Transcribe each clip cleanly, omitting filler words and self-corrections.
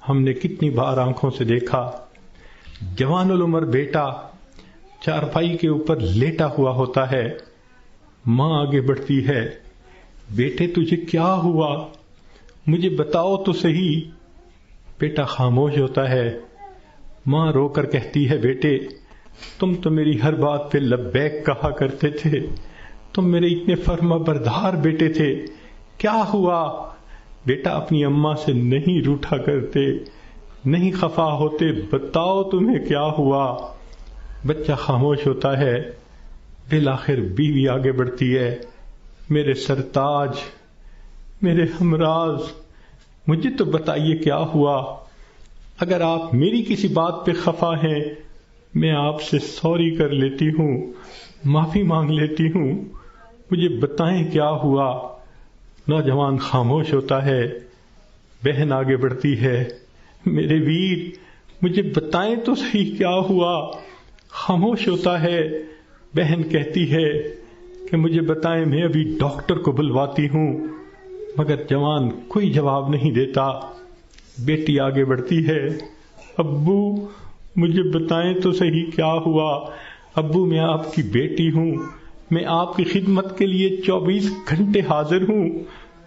ہم نے کتنی بار آنکھوں سے دیکھا جوان العمر بیٹا چارپائی کے اوپر لیٹا ہوا ہوتا ہے، ماں آگے بڑھتی ہے، بیٹے تجھے کیا ہوا، مجھے بتاؤ تو صحیح۔ بیٹا خاموش ہوتا ہے، ماں رو کر کہتی ہے بیٹے تم تو میری ہر بات پہ لبیک کہا کرتے تھے، تم میرے اتنے فرما بردار بیٹے تھے، کیا ہوا؟ بیٹا اپنی اماں سے نہیں روٹھا کرتے، نہیں خفا ہوتے، بتاؤ تمہیں کیا ہوا؟ بچہ خاموش ہوتا ہے، بالآخر بیوی آگے بڑھتی ہے، میرے سرتاج، میرے ہمراز، مجھے تو بتائیے کیا ہوا؟ اگر آپ میری کسی بات پہ خفا ہیں میں آپ سے سوری کر لیتی ہوں، معافی مانگ لیتی ہوں، مجھے بتائیں کیا ہوا؟ نوجوان خاموش ہوتا ہے، بہن آگے بڑھتی ہے، میرے ویر مجھے بتائیں تو صحیح کیا ہوا؟ خاموش ہوتا ہے، بہن کہتی ہے کہ مجھے بتائیں، میں ابھی ڈاکٹر کو بلواتی ہوں، مگر جوان کوئی جواب نہیں دیتا۔ بیٹی آگے بڑھتی ہے، ابو مجھے بتائیں تو صحیح کیا ہوا؟ ابو میں آپ کی بیٹی ہوں، میں آپ کی خدمت کے لیے 24 گھنٹے حاضر ہوں،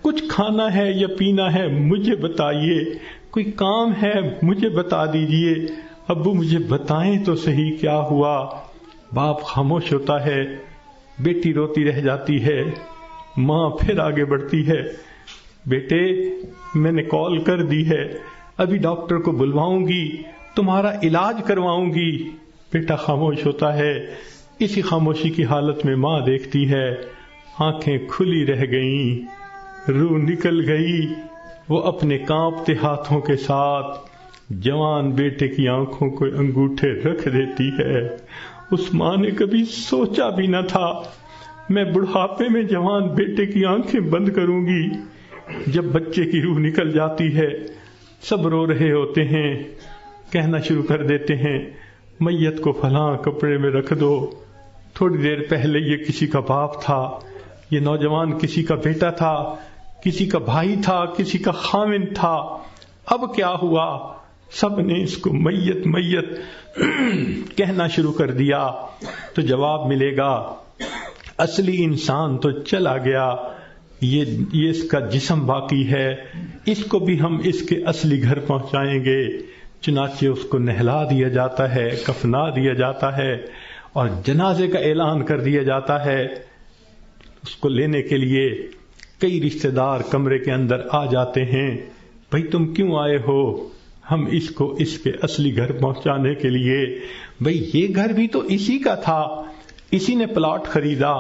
کچھ کھانا ہے یا پینا ہے مجھے بتائیے، کوئی کام ہے مجھے بتا دیجئے، ابو مجھے بتائیں تو صحیح کیا ہوا؟ باپ خاموش ہوتا ہے، بیٹی روتی رہ جاتی ہے، ماں پھر آگے بڑھتی ہے، بیٹے میں نے کال کر دی ہے، ابھی ڈاکٹر کو بلواؤں گی، تمہارا علاج کرواؤں گی۔ بیٹا خاموش ہوتا ہے، اسی خاموشی کی حالت میں ماں دیکھتی ہے، آنکھیں کھلی رہ گئیں، روح نکل گئی، وہ اپنے کانپتے ہاتھوں کے ساتھ جوان بیٹے کی آنکھوں کو انگوٹھے رکھ دیتی ہے۔ اس ماں نے کبھی سوچا بھی نہ تھا میں بڑھاپے میں جوان بیٹے کی آنکھیں بند کروں گی۔ جب بچے کی روح نکل جاتی ہے، سب رو رہے ہوتے ہیں، کہنا شروع کر دیتے ہیں میت کو فلاں کپڑے میں رکھ دو، تھوڑی دیر پہلے یہ کسی کا باپ تھا، یہ نوجوان کسی کا بیٹا تھا، کسی کا بھائی تھا، کسی کا خاوند تھا، اب کیا ہوا؟ سب نے اس کو میت میت کہنا شروع کر دیا۔ تو جواب ملے گا اصلی انسان تو چلا گیا، یہ اس کا جسم باقی ہے، اس کو بھی ہم اس کے اصلی گھر پہنچائیں گے۔ چنانچہ اس کو نہلا دیا جاتا ہے، کفنا دیا جاتا ہے اور جنازے کا اعلان کر دیا جاتا ہے۔ اس کو لینے کے لیے کئی رشتہ دار کمرے کے اندر آ جاتے ہیں، بھئی تم کیوں آئے ہو؟ ہم اس کو اس کے اصلی گھر پہنچانے کے لیے۔ بھئی یہ گھر بھی تو اسی کا تھا، اسی نے پلاٹ خریدا،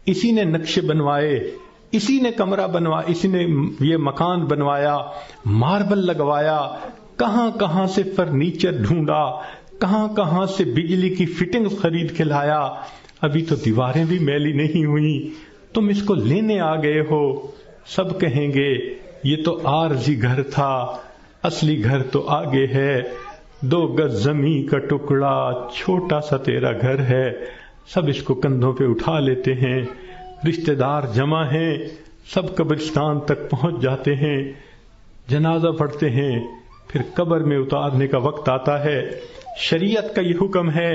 اسی نے نقشے بنوائے، اسی نے کمرہ بنوایا، اسی نے یہ مکان بنوایا، ماربل لگوایا، کہاں کہاں سے فرنیچر ڈھونڈا، کہاں کہاں سے بجلی کی فٹنگ خرید کے لایا، ابھی تو دیواریں بھی میلی نہیں ہوئی، تم اس کو لینے آ گئے ہو۔ سب کہیں گے یہ تو عارضی گھر تھا، اصلی گھر تو آگے ہے، 2 گز زمین کا ٹکڑا، چھوٹا سا تیرا گھر ہے۔ سب اس کو کندھوں پہ اٹھا لیتے ہیں، رشتہ دار جمع ہیں، سب قبرستان تک پہنچ جاتے ہیں، جنازہ پڑھتے ہیں، پھر قبر میں اتارنے کا وقت آتا ہے۔ شریعت کا یہ حکم ہے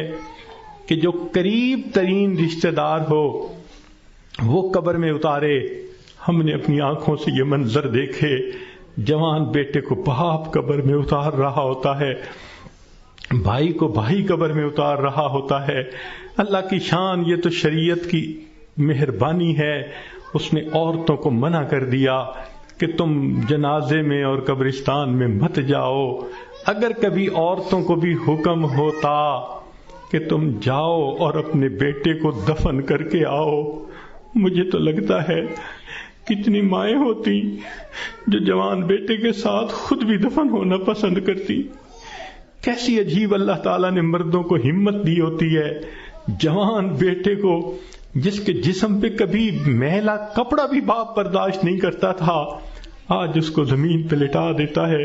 کہ جو قریب ترین رشتہ دار ہو وہ قبر میں اتارے۔ ہم نے اپنی آنکھوں سے یہ منظر دیکھے، جوان بیٹے کو باپ قبر میں اتار رہا ہوتا ہے، بھائی کو بھائی قبر میں اتار رہا ہوتا ہے۔ اللہ کی شان، یہ تو شریعت کی مہربانی ہے، اس نے عورتوں کو منع کر دیا کہ تم جنازے میں اور قبرستان میں مت جاؤ۔ اگر کبھی عورتوں کو بھی حکم ہوتا کہ تم جاؤ اور اپنے بیٹے کو دفن کر کے آؤ، مجھے تو لگتا ہے کتنی مائیں ہوتی جو جوان بیٹے کے ساتھ خود بھی دفن ہونا پسند کرتی۔ کیسی عجیب اللہ تعالیٰ نے مردوں کو ہمت دی ہوتی ہے، جوان بیٹے کو جس کے جسم پہ کبھی میلا کپڑا بھی باپ برداشت نہیں کرتا تھا، آج اس کو زمین پہ لٹا دیتا ہے،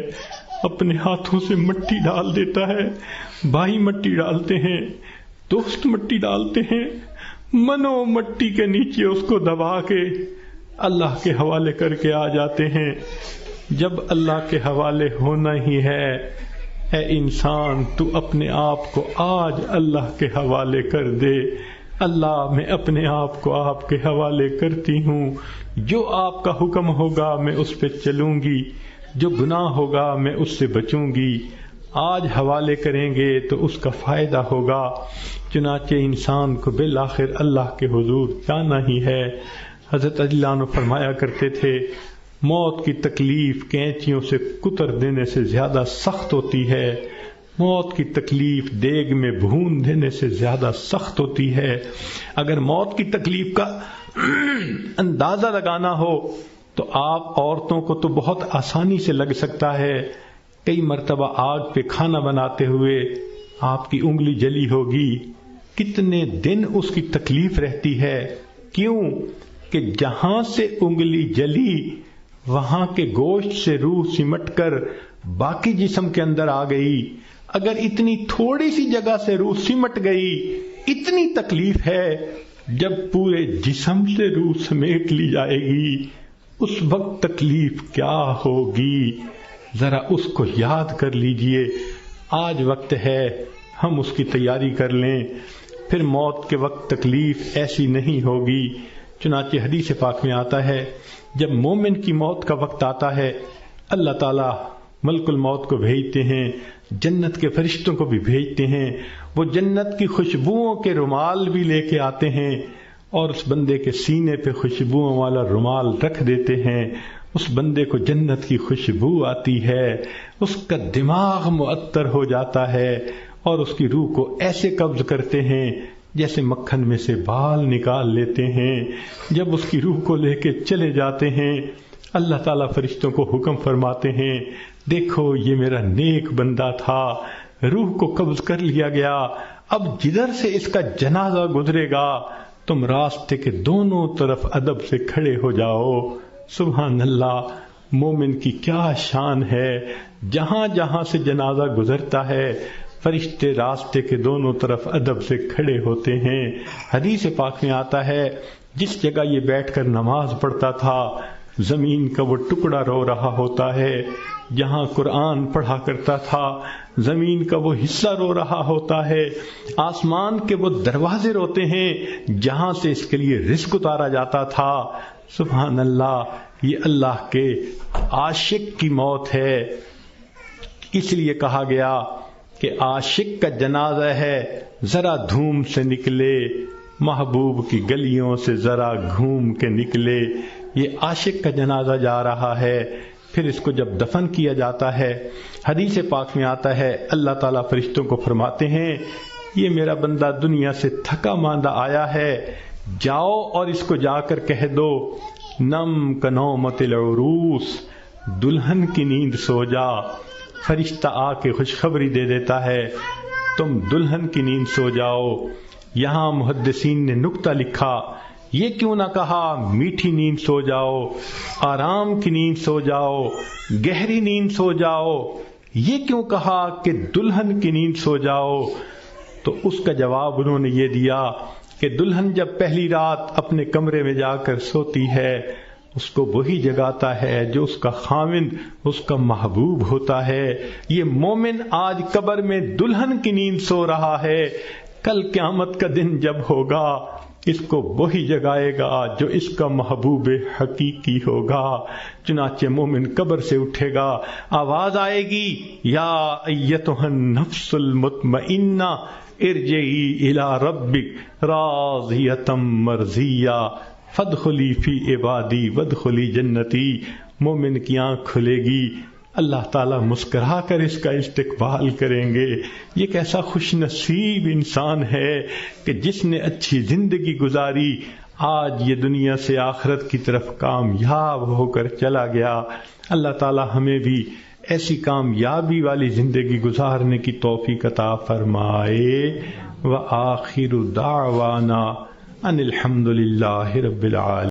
اپنے ہاتھوں سے مٹی ڈال دیتا ہے، بھائی مٹی ڈالتے ہیں، دوست مٹی ڈالتے ہیں، منو مٹی کے نیچے اس کو دبا کے اللہ کے حوالے کر کے آ جاتے ہیں۔ جب اللہ کے حوالے ہونا ہی ہے، اے انسان تو اپنے آپ کو آج اللہ کے حوالے کر دے۔ اللہ میں اپنے آپ کو آپ کے حوالے کرتی ہوں، جو آپ کا حکم ہوگا میں اس پہ چلوں گی، جو گناہ ہوگا میں اس سے بچوں گی۔ آج حوالے کریں گے تو اس کا فائدہ ہوگا۔ چنانچہ انسان کو بالآخر اللہ کے حضور جانا ہی ہے۔ حضرت علی اللہ عنہ فرمایا کرتے تھے، موت کی تکلیف کینچیوں سے کتر دینے سے زیادہ سخت ہوتی ہے، موت کی تکلیف دیگ میں بھون دینے سے زیادہ سخت ہوتی ہے۔ اگر موت کی تکلیف کا اندازہ لگانا ہو تو آپ عورتوں کو تو بہت آسانی سے لگ سکتا ہے۔ کئی مرتبہ آگ پہ کھانا بناتے ہوئے آپ کی انگلی جلی ہوگی، کتنے دن اس کی تکلیف رہتی ہے۔ کیوں کہ جہاں سے انگلی جلی وہاں کے گوشت سے روح سمٹ کر باقی جسم کے اندر آ گئی۔ اگر اتنی تھوڑی سی جگہ سے روح سمٹ گئی، اتنی تکلیف ہے۔ جب پورے جسم سے روح سمیٹ لی جائے گی اس وقت تکلیف کیا ہوگی، ذرا اس کو یاد کر لیجئے۔ آج وقت ہے ہم اس کی تیاری کر لیں، پھر موت کے وقت تکلیف ایسی نہیں ہوگی۔ چنانچہ حدیث پاک میں آتا ہے، جب مومن کی موت کا وقت آتا ہے اللہ تعالیٰ ملک الموت کو بھیجتے ہیں، جنت کے فرشتوں کو بھی بھیجتے ہیں، وہ جنت کی خوشبوؤں کے رومال بھی لے کے آتے ہیں اور اس بندے کے سینے پہ خوشبوؤں والا رومال رکھ دیتے ہیں۔ اس بندے کو جنت کی خوشبو آتی ہے، اس کا دماغ معطر ہو جاتا ہے اور اس کی روح کو ایسے قبض کرتے ہیں جیسے مکھن میں سے بال نکال لیتے ہیں۔ جب اس کی روح کو لے کے چلے جاتے ہیں اللہ تعالیٰ فرشتوں کو حکم فرماتے ہیں، دیکھو یہ میرا نیک بندہ تھا، روح کو قبض کر لیا گیا، اب جدھر سے اس کا جنازہ گزرے گا تم راستے کے دونوں طرف ادب سے کھڑے ہو جاؤ۔ سبحان اللہ، مومن کی کیا شان ہے، جہاں جہاں سے جنازہ گزرتا ہے فرشتے راستے کے دونوں طرف ادب سے کھڑے ہوتے ہیں۔ حدیث پاک میں آتا ہے، جس جگہ یہ بیٹھ کر نماز پڑھتا تھا زمین کا وہ ٹکڑا رو رہا ہوتا ہے، جہاں قرآن پڑھا کرتا تھا زمین کا وہ حصہ رو رہا ہوتا ہے، آسمان کے وہ دروازے روتے ہیں جہاں سے اس کے لیے رزق اتارا جاتا تھا۔ سبحان اللہ، یہ اللہ کے عاشق کی موت ہے۔ اس لیے کہا گیا کہ عاشق کا جنازہ ہے، ذرا دھوم سے نکلے، محبوب کی گلیوں سے ذرا گھوم کے نکلے۔ یہ عاشق کا جنازہ جا رہا ہے۔ پھر اس کو جب دفن کیا جاتا ہے حدیث پاک میں آتا ہے اللہ تعالیٰ فرشتوں کو فرماتے ہیں، یہ میرا بندہ دنیا سے تھکا ماندہ آیا ہے، جاؤ اور اس کو جا کر کہہ دو نم کنومت العروس، دلہن کی نیند سو جا۔ فرشتہ آ کے خوشخبری دے دیتا ہے تم دلہن کی نیند سو جاؤ۔ یہاں محدثین نے نکتہ لکھا، یہ کیوں نہ کہا میٹھی نیند سو جاؤ، آرام کی نیند سو جاؤ، گہری نیند سو جاؤ، یہ کیوں کہا کہ دلہن کی نیند سو جاؤ؟ تو اس کا جواب انہوں نے یہ دیا کہ دلہن جب پہلی رات اپنے کمرے میں جا کر سوتی ہے اس کو وہی جگاتا ہے جو اس کا خاوند، اس کا محبوب ہوتا ہے۔ یہ مومن آج قبر میں دلہن کی نیند سو رہا ہے، کل قیامت کا دن جب ہوگا اس کو وہی جگائے گا جو اس کا محبوب حقیقی ہوگا۔ چنانچہ مومن قبر سے اٹھے گا، آواز آئے گی یا ایتھا النفس المطمئنہ ارجعی الی ربک راضیۃ مرضیہ فادخلی فی عبادی وادخلی جنتی۔ مومن کی آنکھ کھلے گی، اللہ تعالیٰ مسکرا کر اس کا استقبال کریں گے۔ یہ کیسا خوش نصیب انسان ہے کہ جس نے اچھی زندگی گزاری، آج یہ دنیا سے آخرت کی طرف کامیاب ہو کر چلا گیا۔ اللہ تعالیٰ ہمیں بھی ایسی کامیابی والی زندگی گزارنے کی توفیق عطا فرمائے۔ وآخر دعوانا ان الحمد للہ رب العالمین۔